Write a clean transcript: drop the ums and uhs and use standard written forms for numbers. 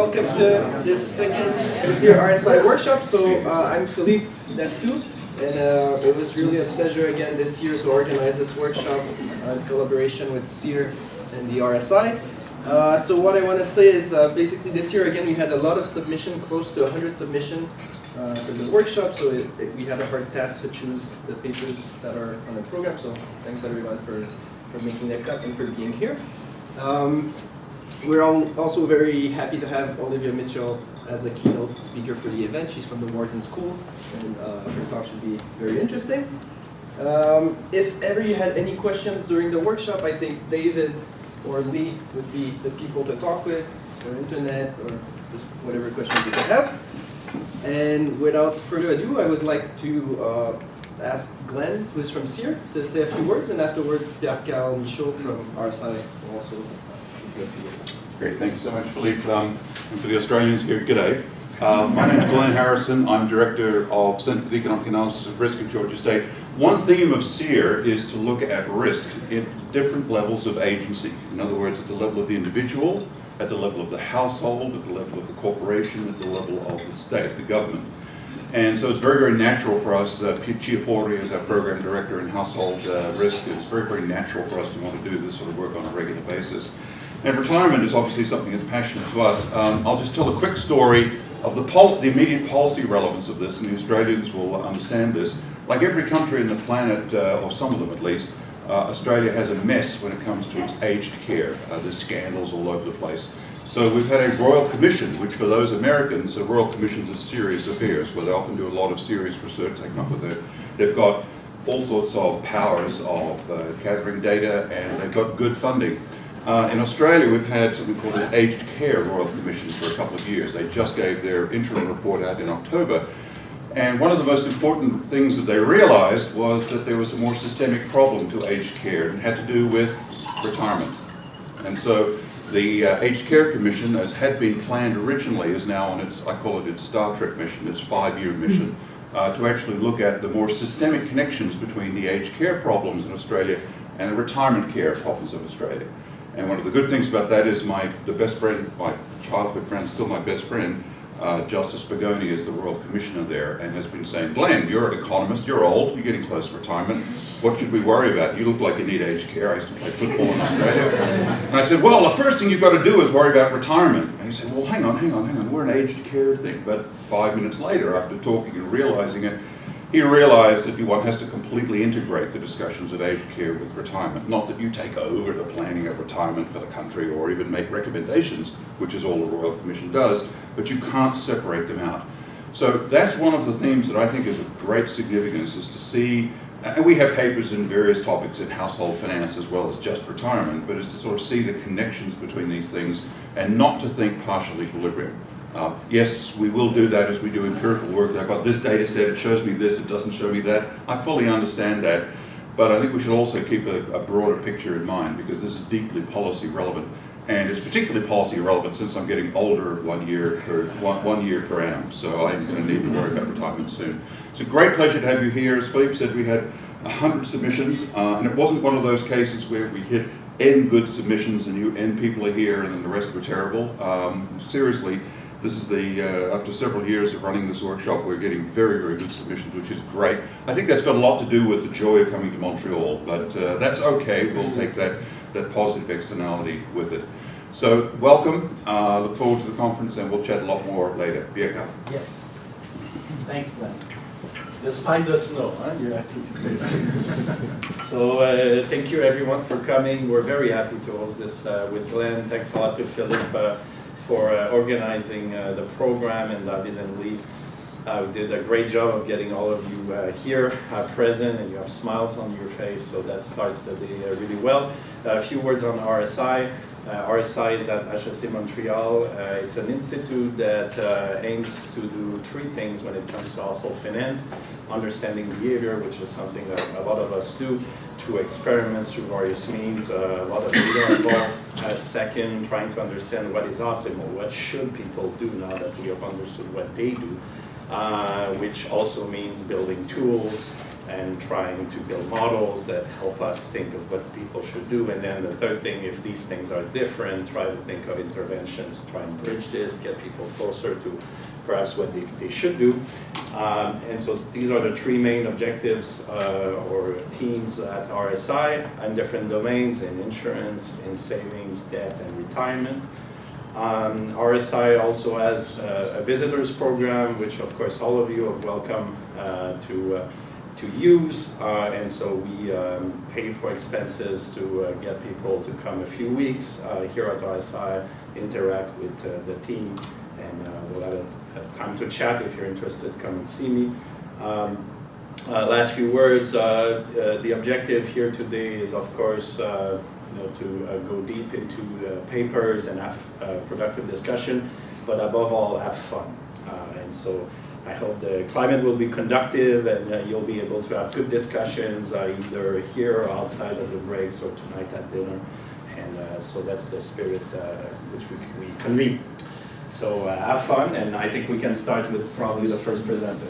welcome to this second CEAR-IRE workshop. So I'm Philippe Dastu, and it was really a pleasure again this year to organize this workshop in collaboration with CEAR and the RSI. So what I want to say is basically this year again we had a lot of submission, close to 100 submissions for the workshop, so we had a hard task to choose the papers that are on the program, so thanks everyone for making that cut and for being here. We're also very happy to have Olivia Mitchell as a keynote speaker for the event. She's from the Wharton School, and her talk should be very interesting. If ever you had any questions during the workshop, I think David or Lee would be the people to talk with, or internet, or just whatever questions you could have. And without further ado, I would like to ask Glenn, who is from CEAR, to say a few words, and afterwards Pierre-Carl Michaud from RSI will also give a few words. Great, thank you so much, Philippe. And for the Australians here, g'day. My name is Glenn Harrison. I'm Director of Centre for the Economic Analysis of Risk at Georgia State. One theme of CEAR is to look at risk at different levels of agency. In other words, at the level of the individual, at the level of the household, at the level of the corporation, at the level of the state, the government. And so it's very, very natural for us, Chia Porter is our Program Director in Household Risk, it's very, very natural for us to want to do this sort of work on a regular basis. And retirement is obviously something that's passionate to us. I'll just tell a quick story of the immediate policy relevance of this, and the Australians will understand this. Like every country on the planet, or some of them at least, Australia has a mess when it comes to its aged care. There's scandals all over the place. So we've had a Royal Commission, which for those Americans, a Royal Commission is serious affairs, where they often do a lot of serious research. They come up with it. They've got all sorts of powers of gathering data, and they've got good funding. In Australia, we've had something called an Aged Care Royal Commission for a couple of years. They just gave their interim report out in October. And one of the most important things that they realized was that there was a more systemic problem to aged care, and it had to do with retirement. And so the Aged Care Commission, as had been planned originally, is now on its, I call it its Star Trek mission, its 5-year mission, to actually look at the more systemic connections between the aged care problems in Australia and the retirement care problems of Australia. And one of the good things about that is the best friend, my childhood friend, still my best friend, Justice Pagoni is the Royal Commissioner there, and has been saying, Glenn, you're an economist, you're old, you're getting close to retirement, what should we worry about? You look like you need aged care. I used to play football in Australia. And I said, well, the first thing you've got to do is worry about retirement. And he said, well, hang on, we're an aged care thing. But 5 minutes later, after talking and realizing it, he realized that one has to completely integrate the discussions of aged care with retirement. Not that you take over the planning of retirement for the country or even make recommendations, which is all the Royal Commission does, but you can't separate them out. So that's one of the themes that I think is of great significance, is to see, and we have papers in various topics in household finance as well as just retirement, but is to sort of see the connections between these things and not to think partial equilibrium. Yes, we will do that as we do empirical work. I've got this data set, it shows me this, it doesn't show me that. I fully understand that, but I think we should also keep a broader picture in mind, because this is deeply policy relevant. And it's particularly policy relevant since I'm getting older one year per annum, so I'm going to need to worry about retirement soon. It's a great pleasure to have you here. As Philippe said, we had 100 submissions, and it wasn't one of those cases where we hit N good submissions and N people are here and then the rest were terrible. Seriously, this is after several years of running this workshop, we're getting very, very good submissions, which is great. I think that's got a lot to do with the joy of coming to Montreal, but that's okay. We'll take that positive externality with it. So welcome, look forward to the conference, and we'll chat a lot more later. Pierre-Carl. Yes. Thanks, Glenn. Despite the snow, huh? You're happy to be here. So thank you everyone for coming. We're very happy to host this with Glenn. Thanks a lot to Philippe for organizing the program, and David and Lee did a great job of getting all of you here present, and you have smiles on your face, so that starts the day really well. A few words on RSI. RSI is at HEC Montreal. It's an institute that aims to do 3 things when it comes to household finance: understanding behavior, which is something that a lot of us do, through experiments, through various means, a lot of data involved. Second, trying to understand what is optimal, what should people do now that we have understood what they do, which also means building tools and trying to build models that help us think of what people should do. And then the third thing, if these things are different, try to think of interventions to try and bridge this, get people closer to perhaps what they should do. And so these are the three main objectives or themes at RSI in different domains, in insurance, in savings, debt, and retirement. RSI also has a visitors program, which of course all of you are welcome to use, and so we pay for expenses to get people to come a few weeks here at RSI, interact with the team, and we'll have a time to chat. If you're interested, come and see me. Last few words, the objective here today is of course to go deep into papers and have productive discussion, but above all have fun. And so I hope the climate will be conductive and you'll be able to have good discussions either here or outside of the breaks or tonight at dinner. And so that's the spirit which we convene. So have fun, and I think we can start with probably the first presenter.